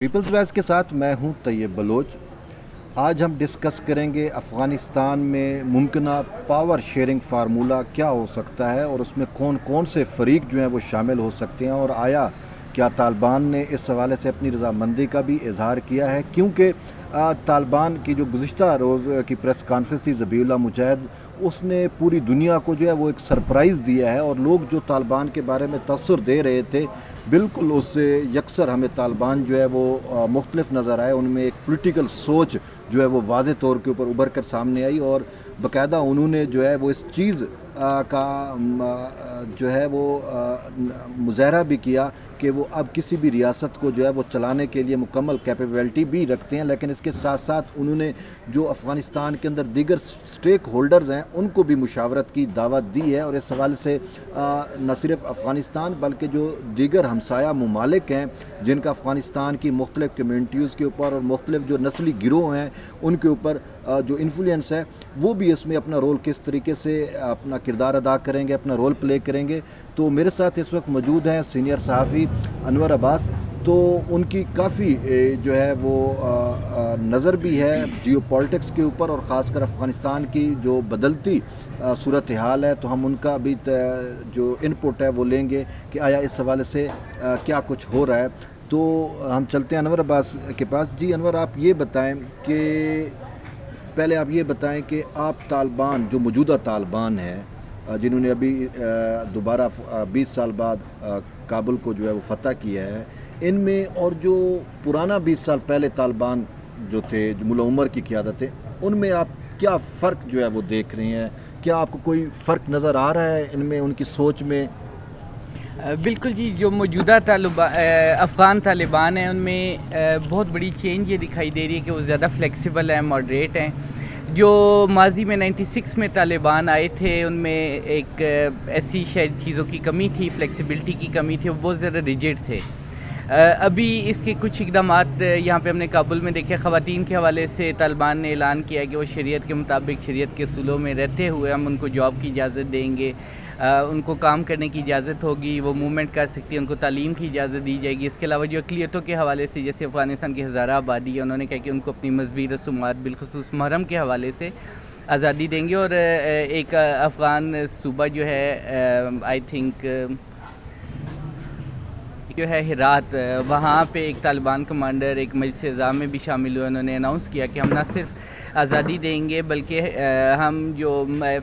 Peoples wise کے ساتھ میں ہوں طیب بلوچ۔ آج ہم ڈسکس کریں گے افغانستان میں ممکنہ پاور شیئرنگ فارمولہ کیا ہو سکتا ہے اور اس میں کون کون سے فریق جو ہیں وہ شامل ہو سکتے ہیں، اور آیا کیا طالبان نے اس حوالے سے اپنی رضامندی کا بھی اظہار کیا ہے، کیونکہ طالبان کی جو گزشتہ روز کی پریس کانفرنس تھی ذبیح اللہ مجاہد، اس نے پوری دنیا کو جو ہے وہ ایک سرپرائز دیا ہے، اور لوگ جو طالبان کے بارے میں تاثر دے رہے تھے بالکل اس سے یکسر ہمیں طالبان جو ہے وہ مختلف نظر آئے۔ ان میں ایک پولیٹیکل سوچ جو ہے وہ واضح طور کے اوپر ابھر کر سامنے آئی، اور باقاعدہ انہوں نے جو ہے وہ اس چیز کا جو ہے وہ مظاہرہ بھی کیا کہ وہ اب کسی بھی ریاست کو جو ہے وہ چلانے کے لیے مکمل کیپیبلٹی بھی رکھتے ہیں، لیکن اس کے ساتھ ساتھ انہوں نے جو افغانستان کے اندر دیگر سٹیک ہولڈرز ہیں ان کو بھی مشاورت کی دعوت دی ہے، اور اس حوالے سے نہ صرف افغانستان بلکہ جو دیگر ہمسایہ ممالک ہیں جن کا افغانستان کی مختلف کمیونٹیز کے اوپر اور مختلف جو نسلی گروہ ہیں ان کے اوپر جو انفلوئنس ہے، وہ بھی اس میں اپنا رول کس طریقے سے اپنا کردار ادا کریں گے، اپنا رول پلے کریں گے۔ تو میرے ساتھ اس وقت موجود ہیں سینئر صحافی انور عباس، تو ان کی کافی جو ہے وہ نظر بھی ہے جیو پالیٹکس کے اوپر، اور خاص کر افغانستان کی جو بدلتی صورتحال ہے، تو ہم ان کا بھی جو انپٹ ہے وہ لیں گے کہ آیا اس حوالے سے کیا کچھ ہو رہا ہے۔ تو ہم چلتے ہیں انور عباس کے پاس۔ جی انور، آپ یہ بتائیں کہ پہلے آپ یہ بتائیں کہ آپ طالبان جو موجودہ طالبان ہیں جنہوں نے ابھی دوبارہ 20 سال بعد کابل کو جو ہے وہ فتح کیا ہے، ان میں اور جو پرانا 20 سال پہلے طالبان جو تھے، جو ملا عمر کی قیادت ہے، ان میں آپ کیا فرق جو ہے وہ دیکھ رہے ہیں؟ کیا آپ کو کوئی فرق نظر آ رہا ہے ان میں، ان کی سوچ میں؟ بالکل جی، جو موجودہ افغان طالبان ہیں ان میں بہت بڑی چینج یہ دکھائی دے رہی ہے کہ وہ زیادہ فلیکسیبل ہیں، ماڈریٹ ہیں۔ جو ماضی میں 96 میں طالبان آئے تھے ان میں ایک ایسی شاید چیزوں کی کمی تھی، فلیکسیبلٹی کی کمی تھی، وہ بہت زیادہ ریجڈ تھے۔ ابھی اس کے کچھ اقدامات یہاں پہ ہم نے کابل میں دیکھے۔ خواتین کے حوالے سے طالبان نے اعلان کیا کہ وہ شریعت کے مطابق، شریعت کے اصولوں میں رہتے ہوئے ہم ان کو جاب کی اجازت دیں گے، ان کو کام کرنے کی اجازت ہوگی، وہ موومنٹ کر سکتی ہے، ان کو تعلیم کی اجازت دی جائے گی۔ اس کے علاوہ جو اقلیتوں کے حوالے سے، جیسے افغانستان کی ہزارہ آبادی ہے، انہوں نے کہا کہ ان کو اپنی مذہبی رسومات بالخصوص محرم کے حوالے سے آزادی دیں گے۔ اور ایک افغان صوبہ جو ہے آئی تھنک جو ہے ہرات، وہاں پہ ایک طالبان کمانڈر ایک مجلس اعظم میں بھی شامل ہوئے، انہوں نے اناؤنس کیا کہ ہم نہ صرف آزادی دیں گے بلکہ ہم جو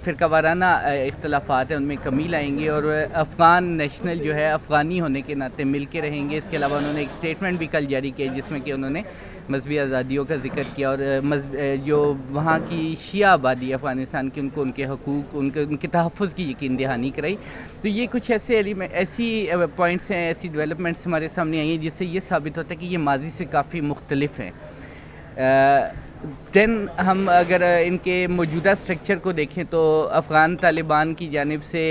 فرقہ وارانہ اختلافات ہیں ان میں کمی لائیں گے، اور افغان نیشنل جو ہے افغانی ہونے کے ناطے مل کے رہیں گے۔ اس کے علاوہ انہوں نے ایک اسٹیٹمنٹ بھی کل جاری کیا جس میں کہ انہوں نے مذہبی آزادیوں کا ذکر کیا، اور جو وہاں کی شیعہ آبادی افغانستان کی، ان کو ان کے حقوق، ان کے تحفظ کی یقین دہانی کرائی۔ تو یہ کچھ ایسی پوائنٹس ہیں، ایسی ڈیولپمنٹس ہمارے سامنے آئی ہیں جس سے یہ ثابت ہوتا ہے کہ یہ ماضی سے کافی مختلف ہیں۔ دین ہم اگر ان کے موجودہ سٹرکچر کو دیکھیں تو افغان طالبان کی جانب سے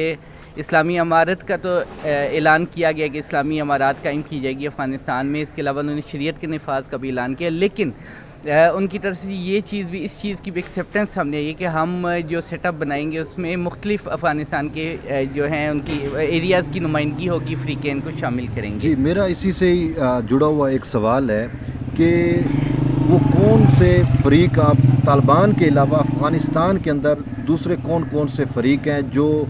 اسلامی امارت کا تو اعلان کیا گیا کہ اسلامی امارات قائم کی جائے گی افغانستان میں۔ اس کے علاوہ انہوں نے شریعت کے نفاذ کا بھی اعلان کیا، لیکن ان کی طرف سے یہ چیز بھی، اس چیز کی بھی ایکسیپٹنس سامنے آئی ہے کہ ہم جو سیٹ اپ بنائیں گے اس میں مختلف افغانستان کے جو ہیں ان کی ایریاز کی نمائندگی ہوگی، فریقین کو شامل کریں گے۔ جی، میرا اسی سے ہی جڑا ہوا ایک سوال ہے کہ وہ کون سے فریق آپ طالبان کے علاوہ افغانستان کے اندر دوسرے کون کون سے فریق ہیں جو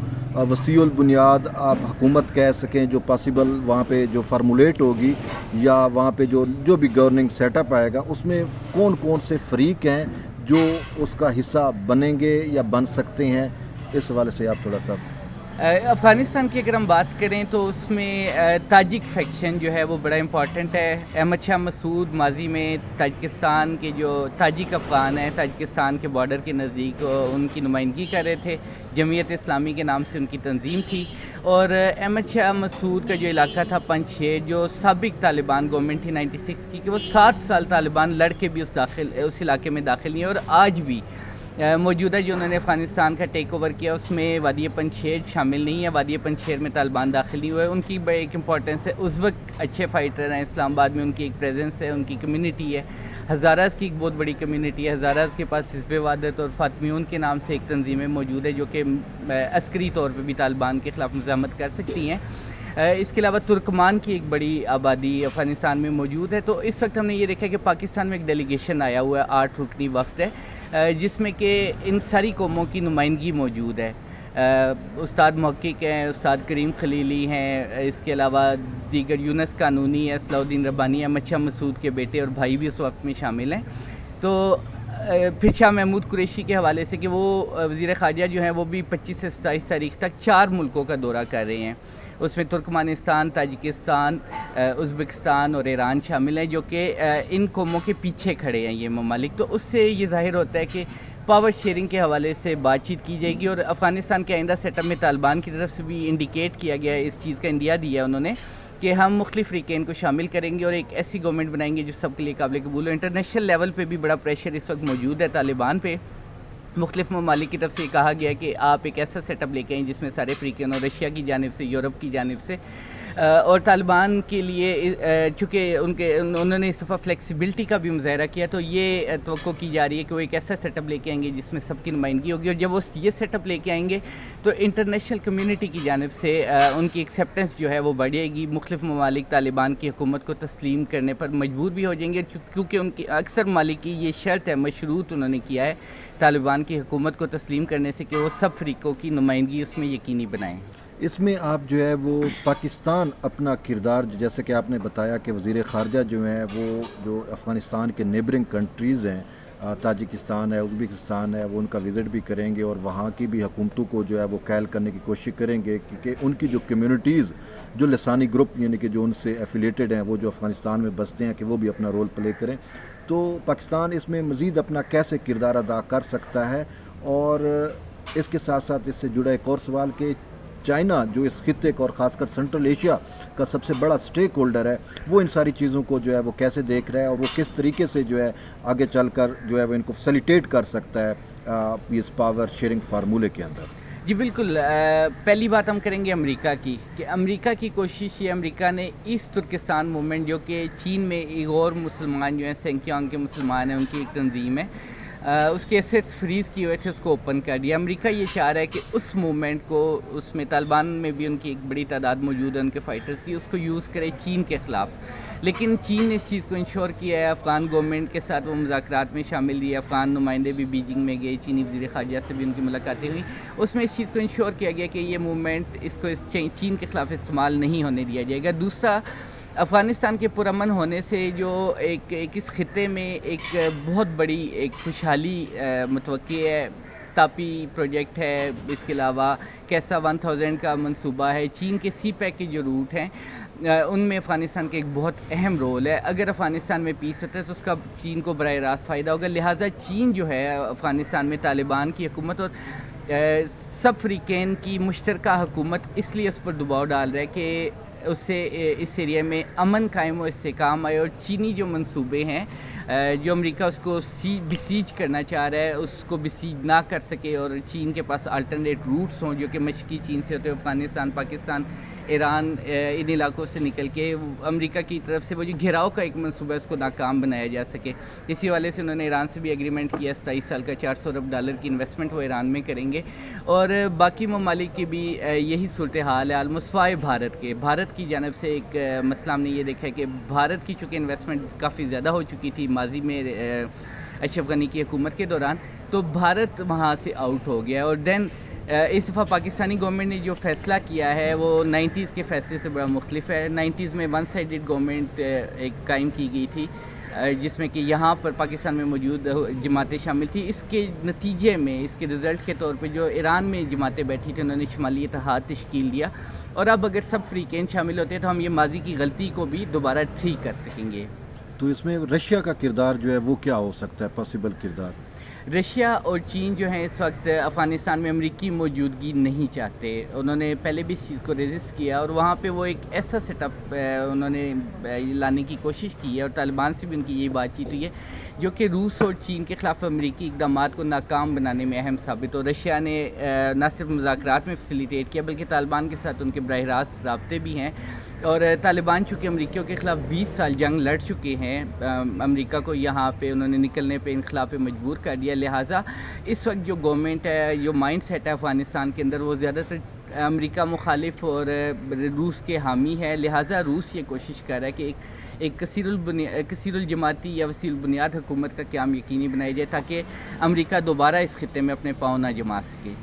وسیع البنیاد آپ حکومت کہہ سکیں، جو پاسبل وہاں پہ جو فارمولیٹ ہوگی، یا وہاں پہ جو بھی گورننگ سیٹ اپ آئے گا، اس میں کون کون سے فریق ہیں جو اس کا حصہ بنیں گے یا بن سکتے ہیں؟ اس حوالے سے آپ تھوڑا سا افغانستان کی اگر ہم بات کریں تو اس میں تاجک فیکشن جو ہے وہ بڑا امپورٹنٹ ہے۔ احمد شاہ مسعود ماضی میں تاجکستان کے جو تاجک افغان ہیں، تاجکستان کے بارڈر کے نزدیک ان کی نمائندگی کر رہے تھے۔ جمعیت اسلامی کے نام سے ان کی تنظیم تھی، اور احمد شاہ مسعود کا جو علاقہ تھا پنچ شیر، جو سابق طالبان گورنمنٹ تھی 96 کی، کہ وہ 7 سال طالبان لڑ کے بھی اس علاقے میں داخل نہیں ہے، اور آج بھی موجودہ جو انہوں نے افغانستان کا ٹیک اوور کیا اس میں وادی پنجشیر شامل نہیں ہے۔ وادی پنجشیر میں طالبان داخل نہیں ہوئے۔ ان کی بڑی ایک امپورٹنس ہے، ازبک اچھے فائٹر ہیں، اسلام آباد میں ان کی ایک پریزنس ہے، ان کی کمیونٹی ہے۔ ہزاراز کی ایک بہت بڑی کمیونٹی ہے۔ ہزاراز کے پاس حزب وحدت اور فاطمیون کے نام سے ایک تنظیمیں موجود ہے جو کہ عسکری طور پہ بھی طالبان کے خلاف مزاحمت کر سکتی ہیں۔ اس کے علاوہ ترکمان کی ایک بڑی آبادی افغانستان میں موجود ہے. تو اس وقت ہم نے یہ دیکھا کہ پاکستان میں ایک ڈیلیگیشن آیا ہوا ہے, 8 رکنی وفد ہے, جس میں کہ ان ساری قوموں کی نمائندگی موجود ہے. استاد محقق ہیں, استاد کریم خلیلی ہیں, اس کے علاوہ دیگر یونس قانونی ہے, صلاح الدین ربانی ہے, احمد شاہ مسعود کے بیٹے اور بھائی بھی اس وقت میں شامل ہیں. تو پھر شاہ محمود قریشی کے حوالے سے کہ وہ وزیر خارجہ جو ہیں وہ بھی 25 سے 27 تاریخ تک 4 ملکوں کا دورہ کر رہے ہیں. اس میں ترکمانستان, تاجکستان, ازبکستان اور ایران شامل ہیں, جو کہ ان قوموں کے پیچھے کھڑے ہیں یہ ممالک. تو اس سے یہ ظاہر ہوتا ہے کہ پاور شیئرنگ کے حوالے سے بات چیت کی جائے گی. اور افغانستان کے آئندہ سیٹ اپ میں طالبان کی طرف سے بھی انڈیکیٹ کیا گیا ہے, اس چیز کا انڈیا دیا ہے انہوں نے, کہ ہم مختلف فریقین کو شامل کریں گے اور ایک ایسی گورنمنٹ بنائیں گے جو سب کے لیے قابل قبول ہو. انٹرنیشنل لیول پہ بھی بڑا پریشر اس وقت موجود ہے طالبان پہ. مختلف ممالک کی طرف سے کہا گیا ہے کہ آپ ایک ایسا سیٹ اپ لے کے آئیں جس میں سارے فریقین, اور رشیا کی جانب سے, یورپ کی جانب سے, اور طالبان کے لیے چونکہ انہوں نے اس دفعہ فلیکسیبلٹی کا بھی مظاہرہ کیا, تو یہ توقع کی جا رہی ہے کہ وہ ایک ایسا سیٹ اپ لے کے آئیں گے جس میں سب کی نمائندگی ہوگی. اور جب وہ یہ سیٹ اپ لے کے آئیں گے تو انٹرنیشنل کمیونٹی کی جانب سے ان کی ایکسیپٹنس جو ہے وہ بڑھ جائے گی. مختلف ممالک طالبان کی حکومت کو تسلیم کرنے پر مجبور بھی ہو جائیں گے, کیونکہ ان کی اکثر ممالک کی یہ شرط ہے, مشروط انہوں نے کیا ہے طالبان کی حکومت کو تسلیم کرنے سے, کہ وہ سب فریقوں کی نمائندگی اس میں یقینی بنائیں. اس میں آپ جو ہے وہ پاکستان اپنا کردار, جیسے کہ آپ نے بتایا کہ وزیر خارجہ جو ہیں وہ جو افغانستان کے نیبرنگ کنٹریز ہیں, تاجکستان ہے, ازبکستان ہے, وہ ان کا وزٹ بھی کریں گے اور وہاں کی بھی حکومتوں کو جو ہے وہ قائل کرنے کی کوشش کریں گے کہ ان کی جو کمیونٹیز, جو لسانی گروپ یعنی کہ جو ان سے ایفیلیٹڈ ہیں, وہ جو افغانستان میں بستے ہیں, کہ وہ بھی اپنا رول پلے کریں. تو پاکستان اس میں مزید اپنا کیسے کردار ادا کر سکتا ہے؟ اور اس کے ساتھ ساتھ اس سے جڑا ایک اور سوال کہ چائنا جو اس خطے کو اور خاص کر سنٹرل ایشیا کا سب سے بڑا سٹیک ہولڈر ہے, وہ ان ساری چیزوں کو جو ہے وہ کیسے دیکھ رہا ہے, اور وہ کس طریقے سے جو ہے آگے چل کر جو ہے وہ ان کو فیسیلیٹیٹ کر سکتا ہے اس پاور شیئرنگ فارمولے کے اندر؟ جی بالکل. پہلی بات ہم کریں گے امریکہ کی, کہ امریکہ کی کوشش یہ, امریکہ نے ایسٹ ترکستان موومنٹ جو کہ چین میں ایغور مسلمان جو ہیں, سینکیانگ کے مسلمان ہیں, ان کی ایک تنظیم ہے, اس کے ایسٹس فریز کیے ہوئے تھے, اس کو اوپن کر دیا. امریکہ یہ چاہ رہا ہے کہ اس موومنٹ کو, اس میں طالبان میں بھی ان کی ایک بڑی تعداد موجود ہے ان کے فائٹرز کی, اس کو یوز کرے چین کے خلاف. لیکن چین نے اس چیز کو انشور کیا ہے, افغان گورنمنٹ کے ساتھ وہ مذاکرات میں شامل دیے, افغان نمائندے بھی بیجنگ میں گئے, چینی وزیر خارجہ سے بھی ان کی ملاقاتیں ہوئی. اس میں اس چیز کو انشور کیا گیا کہ یہ موومنٹ اس کو چین کے خلاف استعمال نہیں ہونے دیا جائے گا. دوسرا, افغانستان کے پرامن ہونے سے جو ایک اس خطے میں ایک بہت بڑی ایک خوشحالی متوقع ہے. تاپی پروجیکٹ ہے, اس کے علاوہ کیسا 1000 کا منصوبہ ہے, چین کے سی پیک کے جو روٹ ہیں ان میں افغانستان کا ایک بہت اہم رول ہے. اگر افغانستان میں پیس ہوتا ہے تو اس کا چین کو براہ راست فائدہ ہوگا. لہٰذا چین جو ہے افغانستان میں طالبان کی حکومت اور سب فریقین کی مشترکہ حکومت اس لیے اس پر دباؤ ڈال رہا ہے کہ اس سے اس ایریا میں امن قائم و استحکام آئے, اور چینی جو منصوبے ہیں جو امریکہ اس کو بسیج کرنا چاہ رہا ہے اس کو بسیج نہ کر سکے, اور چین کے پاس الٹرنیٹ روٹس ہوں جو کہ مشرقی چین سے ہوتے ہیں, افغانستان, پاکستان, ایران, ان علاقوں سے نکل کے امریکہ کی طرف سے وہ جو گھیراؤ کا ایک منصوبہ ہے اس کو ناکام بنایا جا سکے. اسی والے سے انہوں نے ایران سے بھی ایگریمنٹ کیا, 27 سال کا $400 ارب کی انویسٹمنٹ وہ ایران میں کریں گے. اور باقی ممالک کی بھی یہی صورتحال ہے, آلموسٹ سوائے بھارت کے. بھارت کی جانب سے ایک مسئلہ ہم نے یہ دیکھا ہے کہ بھارت کی چونکہ انویسٹمنٹ کافی زیادہ ہو چکی تھی ماضی میں اشرف غنی کی حکومت کے دوران, تو بھارت وہاں سے آؤٹ ہو گیا. اور دین اس دفعہ پاکستانی گورنمنٹ نے جو فیصلہ کیا ہے وہ 90s کے فیصلے سے بڑا مختلف ہے. 90s میں ون سائیڈڈ گورنمنٹ ایک قائم کی گئی تھی جس میں کہ یہاں پر پاکستان میں موجود جماعتیں شامل تھیں. اس کے نتیجے میں, اس کے رزلٹ کے طور پہ جو ایران میں جماعتیں بیٹھی تھیں انہوں نے شمالی اتحاد تشکیل دیا, اور اب اگر سب فریقین شامل ہوتے ہیں تو ہم یہ ماضی کی غلطی کو بھی دوبارہ ٹھیک کر سکیں گے. تو اس میں رشیا کا کردار جو ہے وہ کیا ہو سکتا ہے, پاسبل کردار؟ رشیا اور چین جو ہیں اس وقت افغانستان میں امریکی موجودگی نہیں چاہتے. انہوں نے پہلے بھی اس چیز کو ریزسٹ کیا, اور وہاں پہ وہ ایک ایسا سیٹ اپ انہوں نے لانے کی کوشش کی ہے, اور طالبان سے بھی ان کی یہی بات چیت ہوئی ہے جو کہ روس اور چین کے خلاف امریکی اقدامات کو ناکام بنانے میں اہم ثابت ہو. رشیا نے نہ صرف مذاکرات میں فیسیلیٹیٹ کیا بلکہ طالبان کے ساتھ ان کے براہ راست رابطے بھی ہیں, اور طالبان چونکہ امریکیوں کے خلاف 20 سال جنگ لڑ چکے ہیں, امریکہ کو یہاں پہ انہوں نے نکلنے پہ, انخلا پہ مجبور کر کر دیا. لہٰذا اس وقت جو گورنمنٹ ہے, جو مائنڈ سیٹ ہے افغانستان کے اندر, وہ زیادہ تر امریکہ مخالف اور روس کے حامی ہے. لہٰذا روس یہ کوشش کر رہا ہے کہ ایک کثیر الجماعتی یا وسیع البنیاد حکومت کا قیام یقینی بنایا جائے تاکہ امریکہ دوبارہ اس خطے میں اپنے پاؤں نہ جما سکے.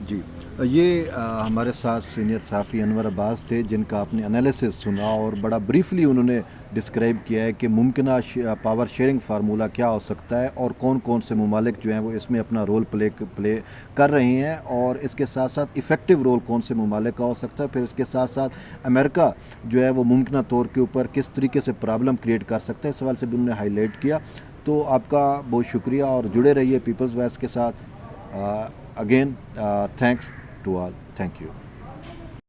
جی, یہ ہمارے ساتھ سینئر صحافی انور عباس تھے جن کا آپ نے انالیسس سنا اور بڑا بریفلی انہوں نے ڈسکرائب کیا ہے کہ ممکنہ پاور شیئرنگ فارمولہ کیا ہو سکتا ہے اور کون کون سے ممالک جو ہیں وہ اس میں اپنا رول پلے کر رہے ہیں, اور اس کے ساتھ ساتھ ایفیکٹو رول کون سے ممالک کا ہو سکتا ہے. پھر اس کے ساتھ ساتھ امریکہ جو ہے وہ ممکنہ طور کے اوپر کس طریقے سے پرابلم کریٹ کر سکتا ہے, اس سوال سے بھی انہوں نے ہائی لائٹ کیا. تو آپ کا بہت شکریہ اور جڑے رہیے پیپلز وائس کے ساتھ. Again thanks to all. Thank you.